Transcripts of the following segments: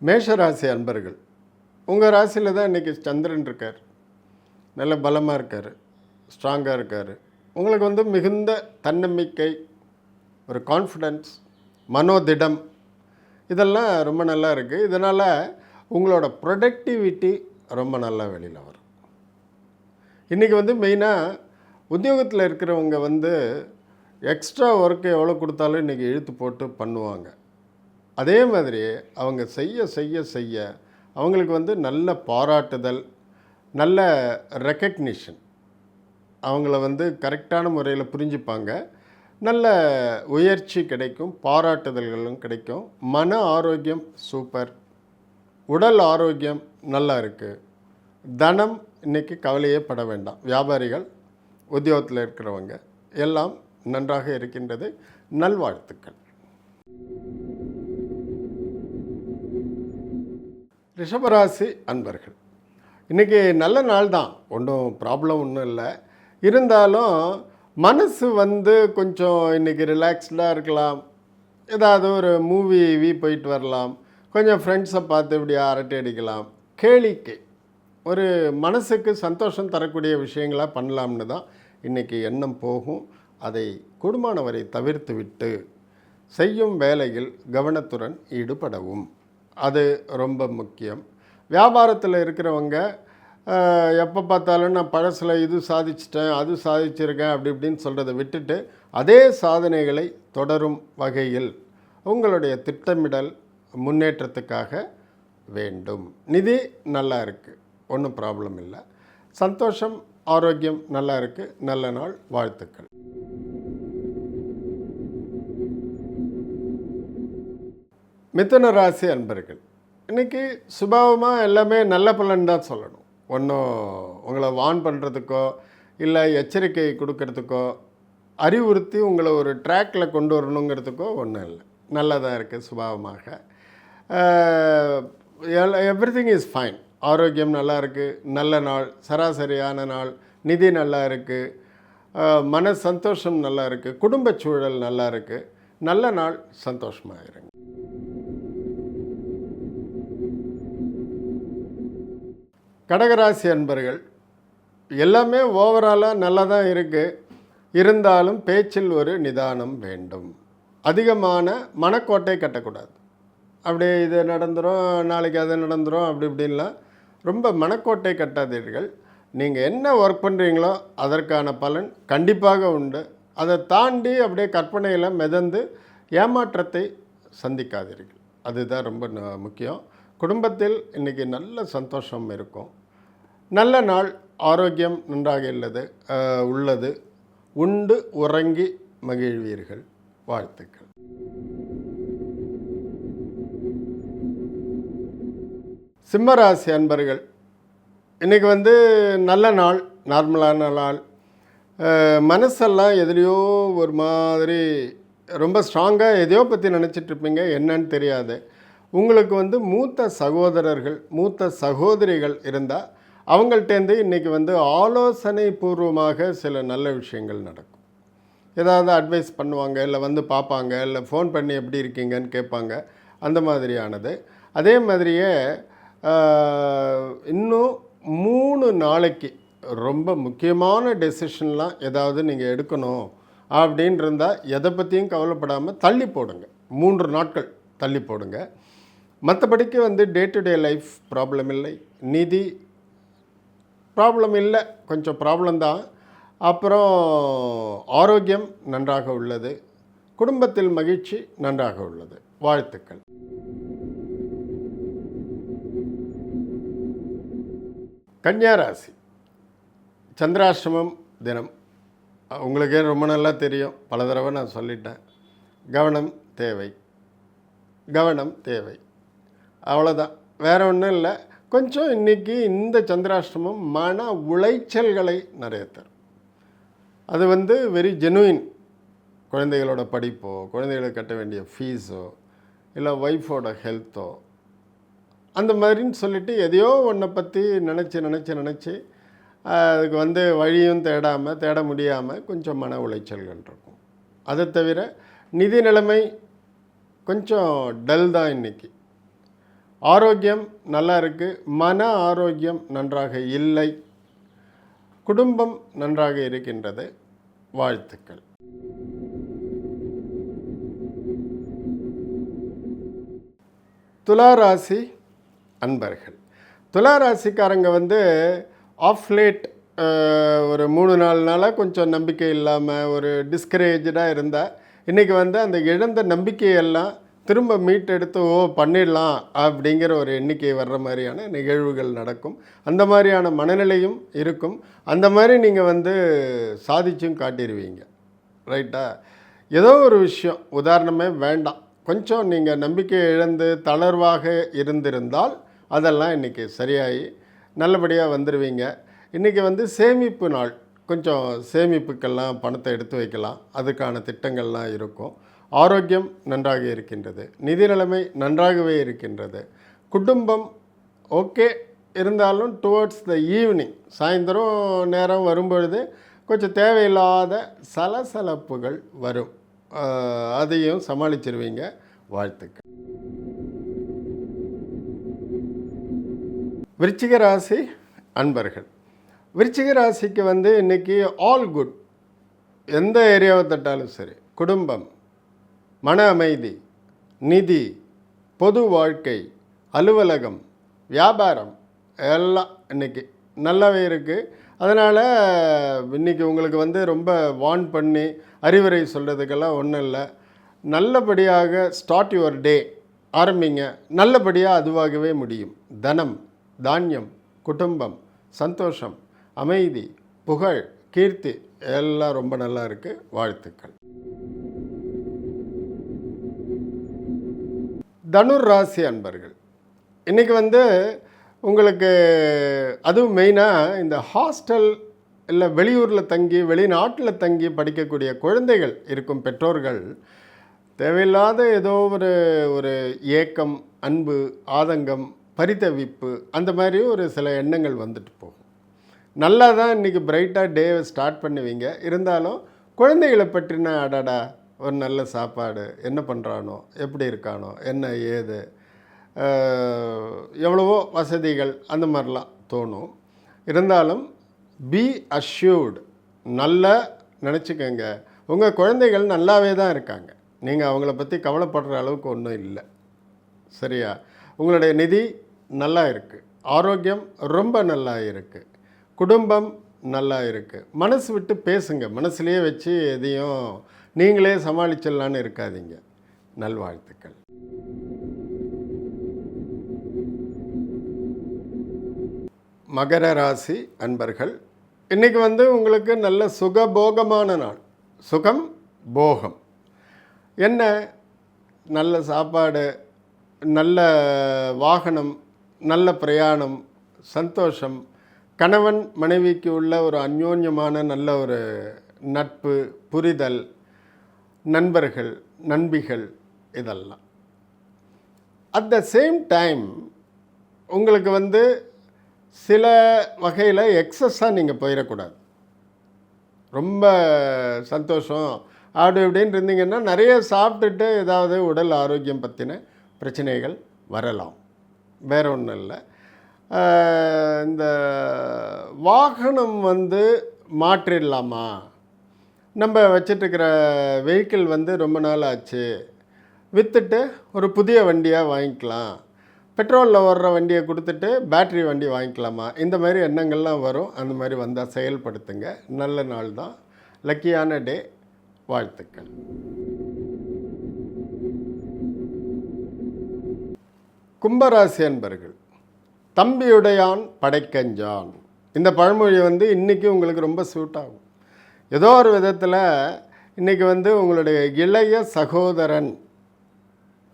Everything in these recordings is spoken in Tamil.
மேஷராசி அன்பர்கள், உங்கள் ராசியில் தான் இன்றைக்கி சந்திரன் இருக்கார். நல்ல பலமாக இருக்கார், ஸ்ட்ராங்காக இருக்கார். உங்களுக்கு வந்து மிகுந்த தன்னம்பிக்கை, ஒரு கான்ஃபிடென்ஸ், மனோதிடம் இதெல்லாம் ரொம்ப நல்லா இருக்குது. இதனால் உங்களோட ப்ரொடக்டிவிட்டி ரொம்ப நல்லா வெளியில் வரும். இன்றைக்கி வந்து மெயினாக உத்தியோகத்தில் இருக்கிறவங்க வந்து எக்ஸ்ட்ரா ஒர்க்கு எவ்வளோ கொடுத்தாலும் இன்றைக்கி இழுத்து போட்டு பண்ணுவாங்க. அதே மாதிரி அவங்க செய்ய செய்ய செய்ய அவங்களுக்கு வந்து நல்ல பாராட்டுதல், நல்ல ரெக்கக்னிஷன், அவங்கள வந்து கரெக்டான முறையில் புரிஞ்சுப்பாங்க. நல்ல உயர்ச்சி கிடைக்கும், பாராட்டுதல்களும் கிடைக்கும். மன ஆரோக்கியம் சூப்பர், உடல் ஆரோக்கியம் நல்லா இருக்குது. தனம் இன்றைக்கி கவலையே பட வேண்டாம். வியாபாரிகள், உத்தியோகத்தில் இருக்கிறவங்க எல்லாம் நன்றாக இருக்கின்றது. நல்வாழ்த்துக்கள். ரிஷபராசி அன்பர்கள், இன்றைக்கி நல்ல நாள் தான், ஒன்றும் ப்ராப்ளம் ஒன்றும் இல்லை. இருந்தாலும் மனசு வந்து கொஞ்சம் இன்றைக்கி ரிலாக்ஸ்டாக இருக்கலாம். ஏதாவது ஒரு மூவி போயிட்டு வரலாம். கொஞ்சம் ஃப்ரெண்ட்ஸை பார்த்து இப்படி அரட்டை அடிக்கலாம். கேளிக்கை, ஒரு மனசுக்கு சந்தோஷம் தரக்கூடிய விஷயங்களாக பண்ணலாம்னு தான் இன்றைக்கி எண்ணம் போகும். அதை கூடுமான வரை தவிர்த்து விட்டு செய்யும் வேலையில் கவனத்துடன் ஈடுபடவும், அது ரொம்ப முக்கியம். வியாபாரத்தில் இருக்கிறவங்க எப்போ பார்த்தாலும் நான் பழசில் இது சாதிச்சிட்டேன், அது சாதிச்சிருக்கேன் அப்படி இப்படின்னு சொல்கிறத விட்டுட்டு அதே சாதனைகளை தொடரும் வகையில் உங்களுடைய திட்டமிடல் முன்னேற்றத்துக்காக வேண்டும். நிதி நல்லா இருக்குது, ஒன்றும் ப்ராப்ளம் இல்லை. சந்தோஷம், ஆரோக்கியம் நல்லா இருக்குது. நல்ல நாள், வாழ்த்துக்கள். மிதுன ராசி அன்பர்கள், இன்றைக்கி சுபாவமாக எல்லாமே நல்ல பலன் தான் சொல்லணும். ஒன்றும் உங்களை வார்ன் பண்ணுறதுக்கோ இல்லை எச்சரிக்கை கொடுக்கறதுக்கோ அறிவுறுத்தி உங்களை ஒரு ட்ராக்கில் கொண்டு வரணுங்கிறதுக்கோ ஒன்றும் இல்லை. நல்லதாக இருக்குது சுபாவமாக. Everything is fine. ஆரோக்கியம் நல்லா இருக்குது. நல்ல நாள், சராசரியான நாள். நிதி நல்லா இருக்குது. மன சந்தோஷம் நல்லா இருக்குது. குடும்ப சூழல் நல்லா இருக்குது. நல்ல நாள், சந்தோஷமாக இருங்க. கடகராசி அன்பர்கள், எல்லாமே ஓவராலாக நல்லா தான் இருக்குது. இருந்தாலும் பேச்சில் ஒரு நிதானம் வேண்டும். அதிகமான மனக்கோட்டை கட்டக்கூடாது. அப்படியே இது நடந்துடும், நாளைக்கு அது நடந்துடும், அப்படி இப்படின்லாம் ரொம்ப மனக்கோட்டை கட்டாதீர்கள். நீங்கள் என்ன ஒர்க் பண்ணுறீங்களோ அதற்கான பலன் கண்டிப்பாக உண்டு. அதை தாண்டி அப்படியே கற்பனையில் மிதந்து ஏமாற்றத்தை சந்திக்காதீர்கள். அதுதான் ரொம்ப முக்கியம். குடும்பத்தில் இன்றைக்கி நல்ல சந்தோஷம் இருக்கும். நல்ல நாள், ஆரோக்கியம் நன்றாக உள்ளது. உண்டு உறங்கி மகிழ்வீர்கள். வாழ்த்துக்கள். சிம்மராசி அன்பர்கள், இன்றைக்கி வந்து நல்ல நாள், நார்மலான நாள். மனசெல்லாம் எதுலையோ ஒரு மாதிரி ரொம்ப ஸ்ட்ராங்காக எதையோ பற்றி நினச்சிட்ருப்பீங்க, என்னன்னு தெரியாது. உங்களுக்கு வந்து மூத்த சகோதரர்கள், மூத்த சகோதரிகள் இருந்தால் அவங்கள்ட்டேருந்து இன்றைக்கி வந்து ஆலோசனை பூர்வமாக சில நல்ல விஷயங்கள் நடக்கும். ஏதாவது அட்வைஸ் பண்ணுவாங்க, இல்லை வந்து பார்ப்பாங்க, இல்லை ஃபோன் பண்ணி எப்படி இருக்கீங்கன்னு கேட்பாங்க. அந்த மாதிரியானது. அதே மாதிரியே இன்னும் 3 நாளைக்கு ரொம்ப முக்கியமான டெசிஷன்லாம் ஏதாவது நீங்கள் எடுக்கணும் அப்படின்னு இருந்தால் எதை பற்றியும் கவலைப்படாமல் தள்ளி போடுங்க. 3 நாட்கள் தள்ளி போடுங்க. மற்றபடிக்கு வந்து day to day life problem இல்லை. நிதி ப்ராப்ளம் இல்லை, கொஞ்சம் ப்ராப்ளம் தான். அப்புறம் ஆரோக்கியம் நன்றாக உள்ளது. குடும்பத்தில் மகிழ்ச்சி நன்றாக உள்ளது. வாழ்த்துக்கள். கன்னியாராசி, சந்திராஷ்டமம் தினம். உங்களுக்கே ரொம்ப நல்லா தெரியும், பல தடவை நான் சொல்லிட்டேன். கவனம் தேவை, கவனம் தேவை, அவ்வளோதான், வேறு ஒன்றும் இல்லை. கொஞ்சம் இன்றைக்கி இந்த சந்திராஷ்டமம் மன உளைச்சல்களை நிறைய தரும். அது வந்து வெரி ஜெனுயின். குழந்தைகளோட படிப்போ, குழந்தைகளுக்கு கட்ட வேண்டிய ஃபீஸோ, இல்லை ஒய்ஃபோட ஹெல்த்தோ, அந்த மாதிரின்னு சொல்லிவிட்டு எதையோ ஒன்றை பற்றி நினச்சி அதுக்கு வந்து வழியும் தேட முடியாமல் கொஞ்சம் மன உளைச்சல்கள் இருக்கும். அதை தவிர நிதி நிலைமை கொஞ்சம் டல் தான் இன்றைக்கி. ஆரோக்கியம் நல்லா இருக்குது, மன ஆரோக்கியம் நன்றாக இல்லை, குடும்பம் நன்றாக இருக்கின்றது. வாழ்த்துக்கள். துளாராசி அன்பர்கள், துளாராசிக்காரங்க வந்து ஆஃப் லேட் ஒரு 3-4 நாளாக கொஞ்சம் நம்பிக்கை இல்லாமல் ஒரு டிஸ்கரேஜாக இருந்தால் இன்றைக்கி வந்து அந்த இழந்த நம்பிக்கையெல்லாம் திரும்ப மீட்டெடுத்து பண்ணிடலாம் அப்படிங்கிற ஒரு எண்ணிக்கை வர்ற மாதிரியான நிகழ்வுகள் நடக்கும். அந்த மாதிரியான மனநிலையும் இருக்கும். அந்த மாதிரி நீங்கள் வந்து சாதிச்சும் காட்டிடுவீங்க. ரைட்டா? ஏதோ ஒரு விஷயம் உதாரணமே வேண்டாம், கொஞ்சம் நீங்கள் நம்பிக்கை இழந்து தளர்வாக இருந்திருந்தால் அதெல்லாம் இன்றைக்கி சரியாகி நல்லபடியாக வந்துடுவீங்க. இன்றைக்கி வந்து சேமிப்பு நாள், கொஞ்சம் சேமிப்புக்கெல்லாம் பணத்தை எடுத்து வைக்கலாம், அதுக்கான திட்டங்கள்லாம் இருக்கும். ஆரோக்கியம் நன்றாக இருக்கின்றது, நிதி நிலைமை நன்றாகவே இருக்கின்றது. குடும்பம் ஓகே இருந்தாலும் டுவர்ட்ஸ் த ஈவினிங், சாயந்தரம் நேரம் வரும்பொழுது கொஞ்சம் தேவையில்லாத சலசலப்புகள் வரும். அதையும் சமாளிச்சிருவீங்க. வாழ்த்துக்கள். விருச்சிக ராசி அன்பர்கள், விருச்சிக ராசிக்கு வந்து இன்றைக்கி ஆல் குட். எந்த ஏரியாவை தட்டாலும் சரி, குடும்பம், மன அமைதி, நிதி, பொது வாழ்க்கை, அலுவலகம், வியாபாரம் எல்லாம் இன்றைக்கி நல்லாவே இருக்குது. அதனால் இன்றைக்கி உங்களுக்கு வந்து ரொம்ப வார்ன் பண்ணி அறிவுரை சொல்கிறதுக்கெல்லாம் ஒன்றும் இல்லை. நல்லபடியாக ஸ்டார்ட் யுவர் டே ஆரம்பிங்க, நல்லபடியாக அதுவாகவே முடியும். தனம், தானியம், குடும்பம், சந்தோஷம், அமைதி, புகழ், கீர்த்தி எல்லாம் ரொம்ப நல்லா இருக்குது. வாழ்த்துக்கள். தனுர் ராசி அன்பர்கள், இன்றைக்கி வந்து உங்களுக்கு அதுவும் மெயினாக இந்த ஹாஸ்டல் இல்லை வெளியூரில் தங்கி வெளிநாட்டில் தங்கி படிக்கக்கூடிய குழந்தைகள் இருக்கும் பெற்றோர்கள் தேவையில்லாத ஏதோ ஒரு ஏக்கம், அன்பு, ஆதங்கம், பரிதவிப்பு அந்த மாதிரி ஒரு சில எண்ணங்கள் வந்துட்டு போகும். நல்லா தான் இன்றைக்கி பிரைட்டாக டேவை ஸ்டார்ட் பண்ணுவீங்க. இருந்தாலும் குழந்தைகளை பற்றின அடடா ஒரு நல்ல சாப்பாடு, என்ன பண்ணுறானோ, எப்படி இருக்கானோ, என்ன ஏது, எவ்வளவோ வசதிகள், அந்த மாதிரிலாம் தோணும். இருந்தாலும் பி அஷ்யூர்டு, நல்லா நினச்சிக்கோங்க, உங்கள் குழந்தைகள் நல்லாவே தான் இருக்காங்க. நீங்கள் அவங்கள பற்றி கவலைப்படுற அளவுக்கு ஒன்றும் இல்லை. சரியா? உங்களுடைய நிதி நல்லா இருக்குது, ஆரோக்கியம் ரொம்ப நல்லா இருக்குது, குடும்பம் நல்லா இருக்குது. மனசு விட்டு பேசுங்க, மனசுலேயே வச்சு எதையும் நீங்களே சமாளிச்சிடலான்னு இருக்காதீங்க. நல்வாழ்த்துக்கள். மகர ராசி அன்பர்கள், இன்றைக்கி வந்து உங்களுக்கு நல்ல சுகபோகமான நாள். சுகம், போகம் என்ன? நல்ல சாப்பாடு, நல்ல வாகனம், நல்ல பிரயாணம், சந்தோஷம், கணவன் மனைவிக்கு உள்ள ஒரு அந்யோன்யமான நல்ல ஒரு நட்பு, புரிதல், நண்பர்கள், நண்பிகள், இதெல்லாம். அட் த சேம் டைம் உங்களுக்கு வந்து சில வகையில் எக்ஸஸாக நீங்கள் போயிடக்கூடாது. ரொம்ப சந்தோஷம் அப்படி இப்படின்னு இருந்தீங்கன்னா நிறைய சாப்பிட்டுட்டு ஏதாவது உடல் ஆரோக்கியம் பற்றின பிரச்சனைகள் வரலாம். வேறு ஒன்றும் இல்லை. இந்த வாகனம் வந்து மாற்றிடலாமா? நம்ம வச்சிட்ருக்கிற வெஹிக்கிள் வந்து ரொம்ப நாள் ஆச்சு, விற்றுட்டு ஒரு புதிய வண்டியாக வாங்கிக்கலாம், பெட்ரோலில் ஓடுற வண்டியை கொடுத்துட்டு பேட்ரி வண்டி வாங்கிக்கலாமா? இந்த மாதிரி எண்ணங்கள்லாம் வரும். அந்த மாதிரி வந்தால் செயல்படுத்துங்க. நல்ல நாள் தான், லக்கியான டே. வாழ்த்துக்கள். கும்பராசி அன்பர்கள், தம்பியுடையான் படைக்கஞ்சான், இந்த பழமொழி வந்து இன்றைக்கி உங்களுக்கு ரொம்ப சூட் ஆகும். ஏதோ ஒரு விதத்தில் இன்றைக்கி வந்து உங்களுடைய இளைய சகோதரன்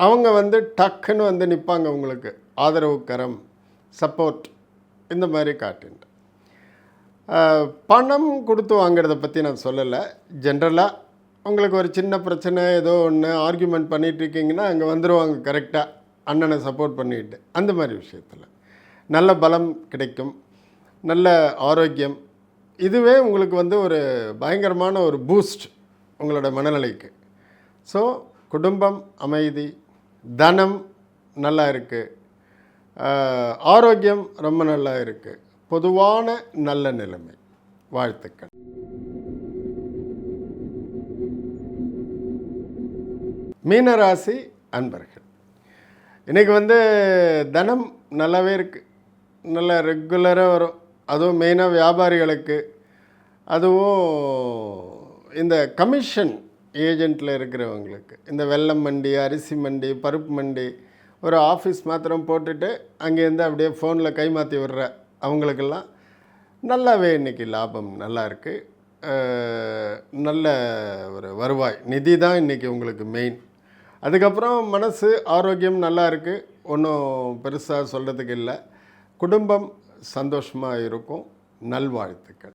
அவங்க வந்து டக்குன்னு வந்து நிற்பாங்க, உங்களுக்கு ஆதரவு கரம், சப்போர்ட், இந்த மாதிரி காட்டுண்டு. பணம் கொடுத்து வாங்கிறத பற்றி நான் சொல்லலை. ஜென்ரலாக உங்களுக்கு ஒரு சின்ன பிரச்சனை, ஏதோ ஒன்று ஆர்கியூமெண்ட் பண்ணிகிட்ருக்கீங்கன்னா அங்கே வந்துடுவாங்க கரெக்டாக, அண்ணனை சப்போர்ட் பண்ணிட்டு. அந்த மாதிரி விஷயத்தில் நல்ல பலம் கிடைக்கும், நல்ல ஆரோக்கியம். இதுவே உங்களுக்கு வந்து ஒரு பயங்கரமான ஒரு பூஸ்ட் உங்களோட மனநிலைக்கு. ஸோ குடும்பம் அமைதி, தனம் நல்லா இருக்குது, ஆரோக்கியம் ரொம்ப நல்லா இருக்குது. பொதுவான நல்ல நிலைமை. வாழ்த்துக்கள். மீனராசி அன்பர்கள், இன்றைக்கி தனம் நல்லாவே இருக்குது. நல்லா ரெகுலராக வரும். அதுவும் மெயினாக வியாபாரிகளுக்கு, அதுவும் இந்த கமிஷன் ஏஜெண்ட்டில் இருக்கிறவங்களுக்கு, இந்த வெல்லம் மண்டி, அரிசி மண்டி, பருப்பு மண்டி, ஒரு ஆஃபீஸ் மாத்திரம் போட்டுட்டு அங்கேருந்து அப்படியே ஃபோனில் கைமாற்றி விடுற அவங்களுக்கெல்லாம் நல்லாவே இன்றைக்கி லாபம் நல்லா இருக்குது. நல்ல ஒரு வருவாய் நிதி தான் இன்றைக்கி உங்களுக்கு மெயின். அதுக்கப்புறம் மனசு ஆரோக்கியம் நல்லா இருக்குது. ஒன்றும் பெருசாக சொல்கிறதுக்கு இல்லை. குடும்பம் சந்தோஷமாக இருக்கும். நல்வாழ்த்துக்கள்.